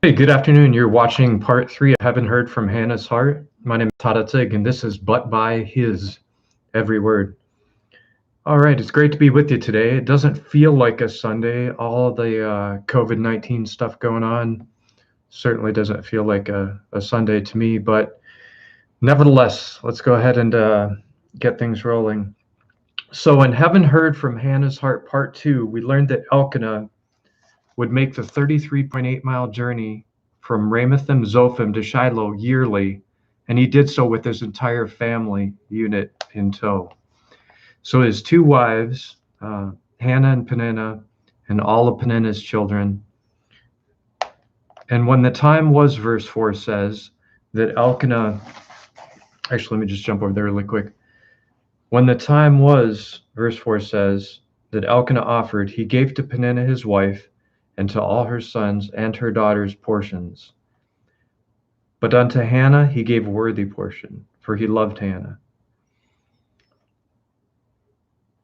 Hey, good afternoon. You're watching part three of Haven't Heard from Hannah's Heart. My name is Tadatig, and this is But by His Every Word. All right, it's great to be with you today. It doesn't feel like a Sunday. All the COVID-19 stuff going on certainly doesn't feel like a Sunday to me, but nevertheless, let's go ahead and get things rolling. So, in Haven't Heard from Hannah's Heart part two, we learned that Elkanah would make the 33.8-mile journey from Ramathim Zophim to Shiloh yearly, and he did so with his entire family unit in tow. So his two wives, Hannah and Peninnah, and all of Peninnah's children. And when the time was, verse 4 says, that Elkanah, actually, let me just jump over there really quick. When the time was, verse 4 says, that Elkanah offered, he gave to Peninnah his wife, and to all her sons and her daughters portions. But unto Hannah he gave a worthy portion, for he loved Hannah.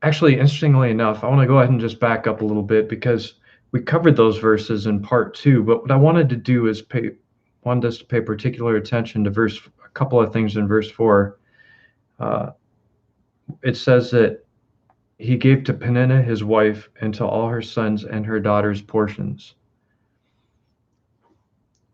Actually, interestingly enough, I want to go ahead and just back up a little bit because we covered those verses in part two. But what I wanted to do is wanted us to pay particular attention to a couple of things in verse 4. It says that he gave to Peninnah his wife and to all her sons and her daughters portions.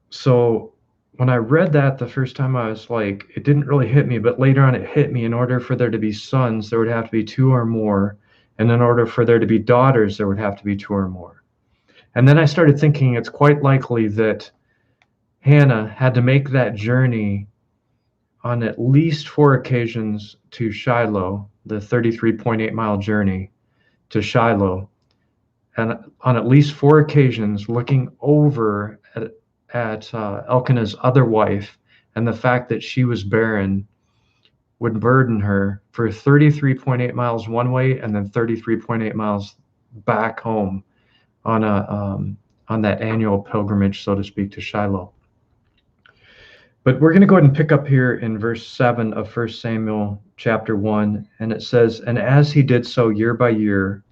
So when I read that the first time, I was like, it didn't really hit me, but later on it hit me. In order for there to be sons, there would have to be two or more. And in order for there to be daughters, there would have to be two or more. And then I started thinking it's quite likely that Hannah had to make that journey on at least 4 occasions to Shiloh, the 33.8-mile journey to Shiloh. And on at least 4 occasions, looking over at Elkanah's other wife, and the fact that she was barren would burden her for 33.8 miles one way and then 33.8 miles back home on that annual pilgrimage, so to speak, to Shiloh. But we're going to go ahead and pick up here in verse 7 of 1 Samuel chapter 1, and it says, "And as he did so year by year,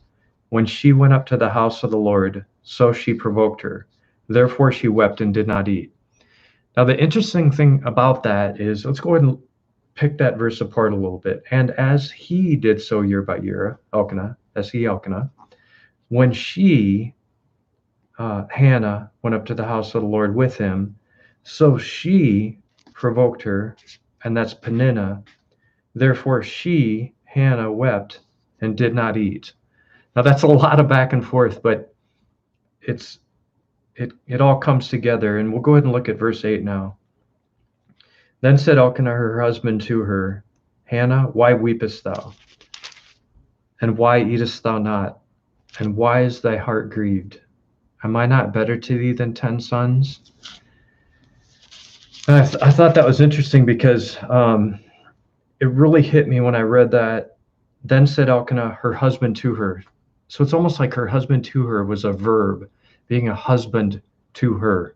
when she went up to the house of the Lord, so she provoked her. Therefore she wept and did not eat." Now, the interesting thing about that is, let's go ahead and pick that verse apart a little bit. And as he did so year by year, Elkanah, when she, Hannah, went up to the house of the Lord with him, so she provoked her, and that's Peninnah. Therefore she, Hannah, wept and did not eat. Now, that's a lot of back and forth, but it all comes together, and we'll go ahead and look at verse 8 now. Then said Elkanah her husband to her, "Hannah, why weepest thou? And why eatest thou not? And why is thy heart grieved? Am I not better to thee than 10 sons?" And I thought that was interesting because it really hit me when I read that. Then said Elkanah her husband to her. So it's almost like her husband to her was a verb, being a husband to her.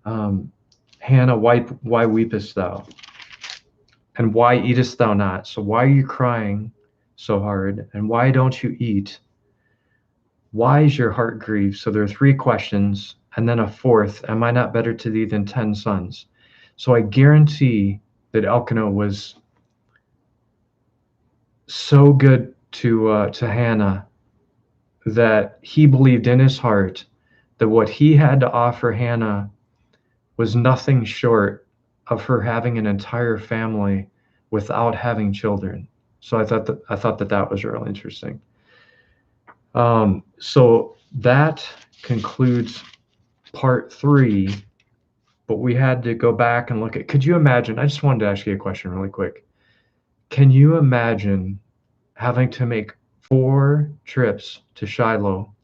Hannah, why weepest thou? And why eatest thou not? So why are you crying so hard? And why don't you eat? Why is your heart grieved? So there are 3 questions, and then a fourth, am I not better to thee than 10 sons? So I guarantee that Elkanah was so good to Hannah that he believed in his heart that what he had to offer Hannah was nothing short of her having an entire family without having children. So I thought that was really interesting. So that concludes part 3, but we had to go back and look at, could you imagine, I just wanted to ask you a question really quick. Can you imagine having to make 4 trips to Shiloh,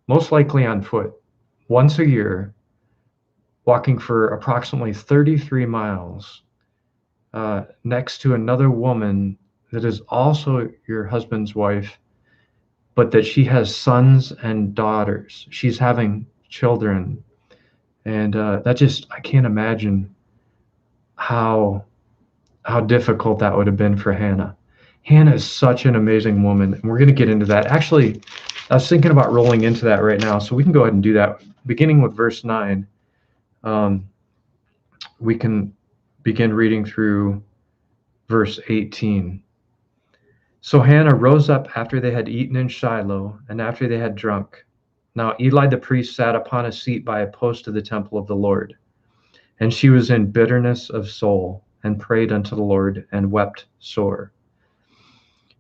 most likely on foot, once a year, walking for approximately 33 miles next to another woman that is also your husband's wife, but that she has sons and daughters. She's having children. And I can't imagine how difficult that would have been for Hannah. Hannah is such an amazing woman, and we're going to get into that. Actually, I was thinking about rolling into that right now, so we can go ahead and do that, beginning with verse 9. um, we can begin reading through verse 18. So Hannah rose up after they had eaten in Shiloh, and after they had drunk. Now Eli the priest sat upon a seat by a post of the temple of the Lord. And she was in bitterness of soul, and prayed unto the Lord, and wept sore.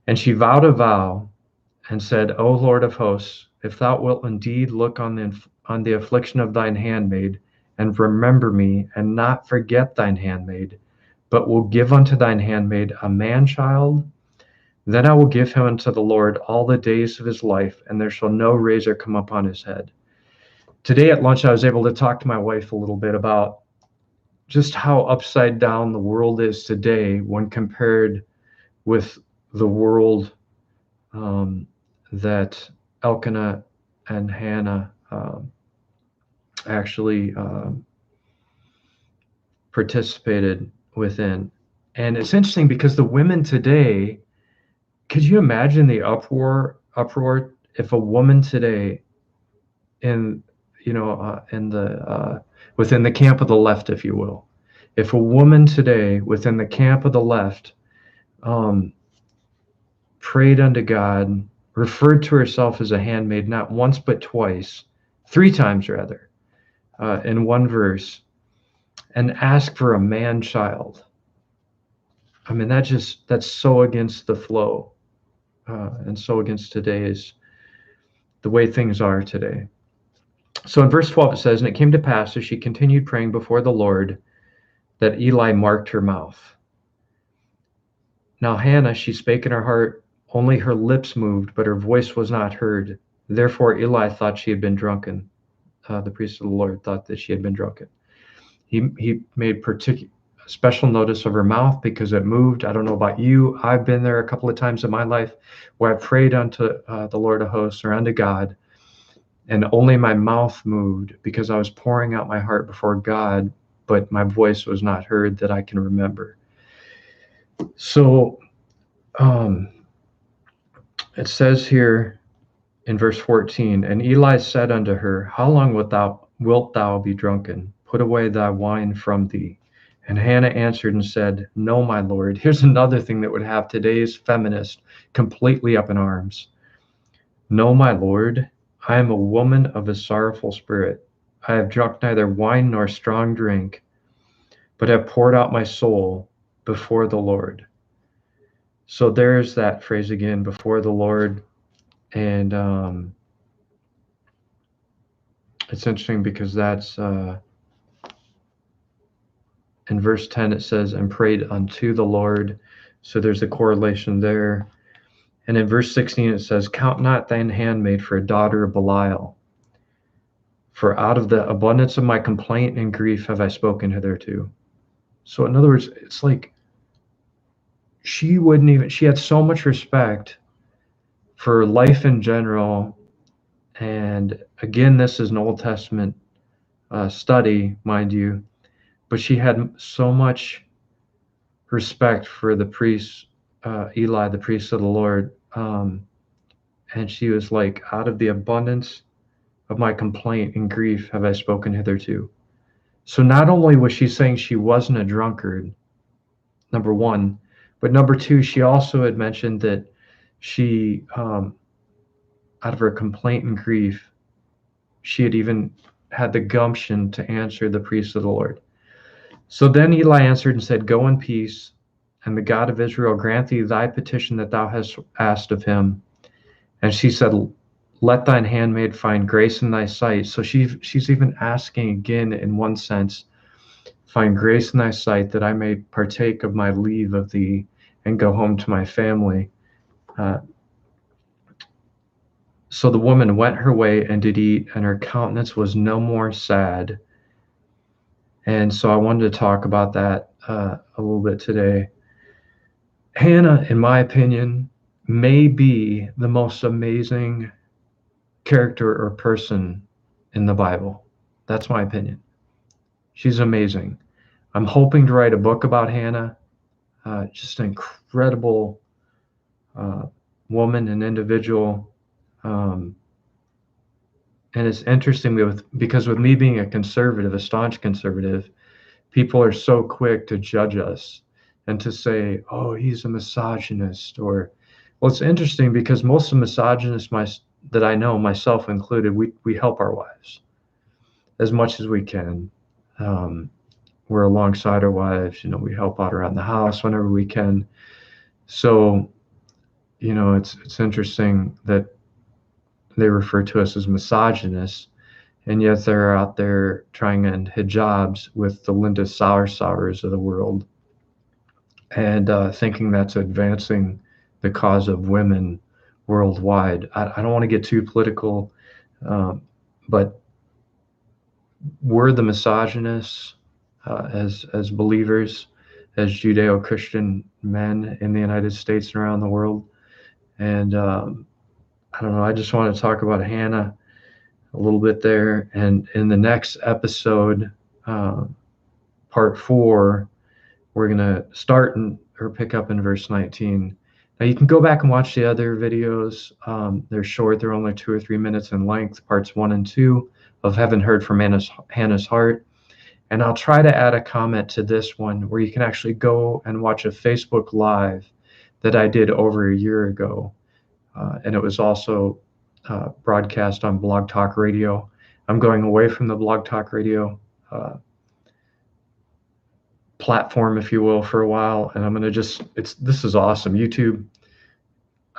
And she vowed a vow, and said, O Lord of hosts, if thou wilt indeed look on the affliction of thine handmaid, and remember me, and not forget thine handmaid, but will give unto thine handmaid a man child, then I will give him unto the Lord all the days of his life, and there shall no razor come upon his head. Today at lunch, I was able to talk to my wife a little bit about just how upside down the world is today when compared with the world that Elkanah and Hannah actually participated within. And it's interesting because the women today, could you imagine the uproar if a woman today in in the within the camp of the left, if you will, if a woman today within the camp of the left um, prayed unto God, referred to herself as a handmaid not once but twice, three times rather, in one verse, and asked for a man child. I mean, that's so against the flow, and so against today's the way things are today. So in verse 12 it says, and it came to pass as she continued praying before the Lord that Eli marked her mouth. Now Hannah, she spake in her heart, only her lips moved, but her voice was not heard. Therefore Eli thought she had been drunken. The priest of the Lord thought that she had been drunken. He made special notice of her mouth because it moved. I don't know about you. I've been there a couple of times in my life where I prayed unto the Lord of hosts or unto God, and only my mouth moved because I was pouring out my heart before God, but my voice was not heard that I can remember. So it says here in verse 14, and Eli said unto her, how long wilt thou be drunken? Put away thy wine from thee. And Hannah answered and said, no, my Lord. Here's another thing that would have today's feminist completely up in arms. No, my Lord, I am a woman of a sorrowful spirit. I have drunk neither wine nor strong drink, but have poured out my soul before the Lord. So there's that phrase again, before the Lord. And it's interesting because that's in verse 10 it says, and prayed unto the Lord. So there's a correlation there. And in verse 16 it says, count not thine handmaid for a daughter of Belial, for out of the abundance of my complaint and grief have I spoken hitherto. So in other words, it's like she had so much respect for life in general. And again, this is an Old Testament study, mind you, but she had so much respect for the priest, Eli, the priest of the Lord. And she was like, out of the abundance of my complaint and grief have I spoken hitherto. So not only was she saying she wasn't a drunkard, number one, but number two, she also had mentioned that she, out of her complaint and grief, she had even had the gumption to answer the priest of the Lord. So then Eli answered and said, go in peace, and the God of Israel grant thee thy petition that thou hast asked of him. And she said, let thine handmaid find grace in thy sight. So she's even asking again, in one sense, find grace in thy sight that I may partake of my leave of thee and go home to my family. So the woman went her way and did eat, and her countenance was no more sad. And so I wanted to talk about that a little bit today. Hannah, in my opinion, may be the most amazing character or person in the Bible. That's my opinion. She's amazing. I'm hoping to write a book about Hannah. Just an incredible woman and individual. And it's interesting because with me being a conservative, a staunch conservative, people are so quick to judge us and to say, "Oh, he's a misogynist," or, well, it's interesting because most of the misogynists that I know, myself included, we help our wives as much as we can. Um, we're alongside our wives. We help out around the house whenever we can. So, it's interesting that they refer to us as misogynists, and yet they're out there trying to end hijabs with the Linda Sauersauers of the world, and thinking that's advancing the cause of women worldwide. I don't want to get too political, um, but we're the misogynists as believers, as Judeo-Christian men in the United States and around the world. And I don't know. I just want to talk about Hannah a little bit there. And in the next episode, uh, part 4, we're going to start or pick up in verse 19. Now you can go back and watch the other videos. They're short. They're only 2 or 3 minutes in length, parts 1 and 2 of Heaven Heard from Hannah's Heart. And I'll try to add a comment to this one where you can actually go and watch a Facebook Live that I did over a year ago. And it was also broadcast on Blog Talk Radio. I'm going away from the Blog Talk Radio platform, if you will, for a while, and I'm going to this is awesome. YouTube,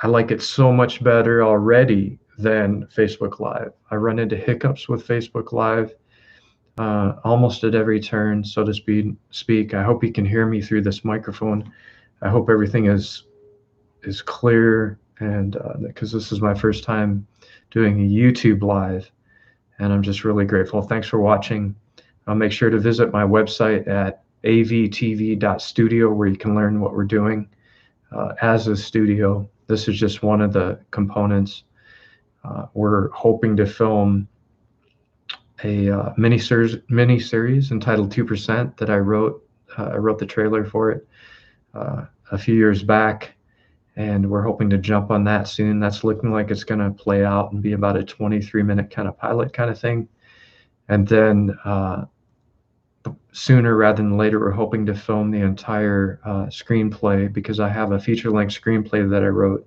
I like it so much better already than Facebook Live. I run into hiccups with Facebook Live almost at every turn, so to speak. I hope you can hear me through this microphone. I hope everything is clear, and because this is my first time doing a YouTube Live, and I'm just really grateful. Thanks for watching. Make sure to visit my website at avtv.studio, where you can learn what we're doing as a studio. This is just one of the components. We're hoping to film a mini-series entitled 2% that I wrote. I wrote the trailer for it a few years back, and we're hoping to jump on that soon. That's looking like it's going to play out and be about a 23-minute kind of pilot kind of thing. And then sooner rather than later, we're hoping to film the entire screenplay, because I have a feature-length screenplay that I wrote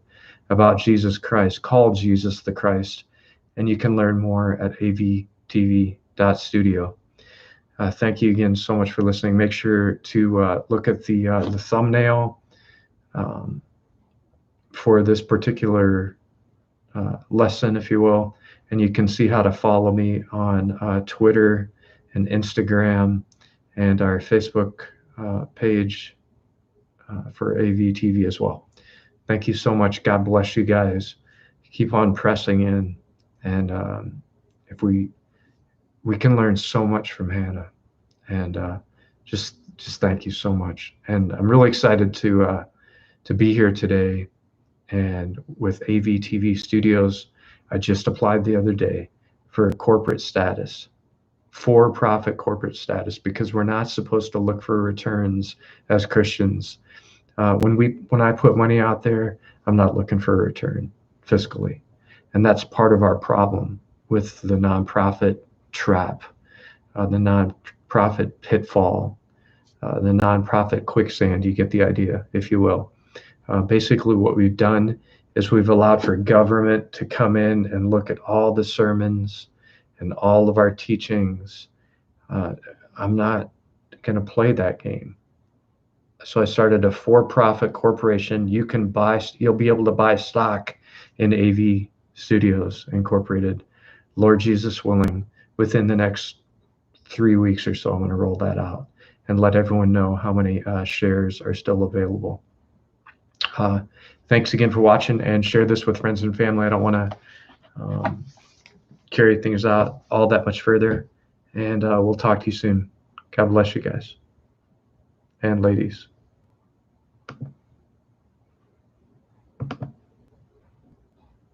about Jesus Christ called Jesus the Christ, and you can learn more at avtv.studio. Thank you again so much for listening. Make sure to look at the thumbnail for this particular lesson, if you will, and you can see how to follow me on Twitter and Instagram and our Facebook page for AVTV as well. Thank you so much. God bless you guys. Keep on pressing in, and if we can learn so much from Hannah, and just thank you so much. And I'm really excited to be here today, and with AVTV Studios. I just applied the other day for corporate status, for-profit corporate status, because we're not supposed to look for returns as Christians. When I put money out there, I'm not looking for a return fiscally, and that's part of our problem with the nonprofit trap, the nonprofit pitfall, the nonprofit quicksand. You get the idea, if you will. Basically, what we've done is we've allowed for government to come in and look at all the sermons and all of our teachings. I'm not going to play that game. So I started a for-profit corporation. You'll be able to buy stock in AV Studios Incorporated, Lord Jesus willing, within the next 3 weeks or so. I'm going to roll that out and let everyone know how many shares are still available. Thanks again for watching, and share this with friends and family. I don't want to carry things out all that much further, and we'll talk to you soon. God bless you guys and ladies.